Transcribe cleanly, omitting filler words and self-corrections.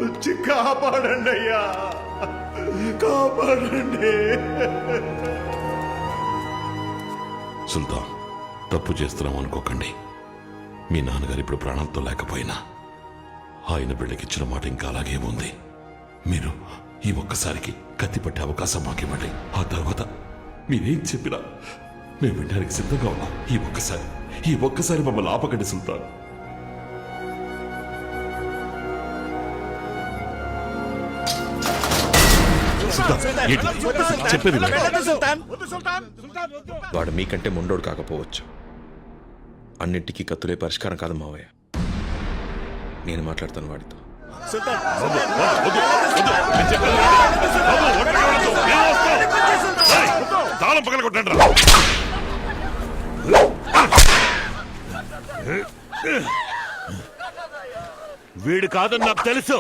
వచ్చి కాపాడండి అయ్యా, కాపాడండి. సుల్తాన్, తప్పు చేస్తున్నాం అనుకోకండి. మీ నాన్నగారు ఇప్పుడు ప్రాణంతో లేకపోయినా ఆయన బిళ్ళకిచ్చిన మాట ఇంకా అలాగే ఉంది. మీరు ఈ ఒక్కసారికి కత్తి పట్టే అవకాశం మాకివ్వండి. ఆ తర్వాత మీరేం చెప్పినా మేము వినడానికి సిద్ధంగా ఉన్నాం. ఈ ఒక్కసారి మమ్మల్ని ఆపకండి సుల్తాన్. చెప్పేది వాడు మీకంటే మొండోడు కాకపోవచ్చు, అన్నింటికీ కత్తులే పరిష్కారం కాదు మావయ్య. నేను మాట్లాడతాను వాడితో. తాళం పగల కొట్టండి. వీడు కాదని నాకు తెలుసు.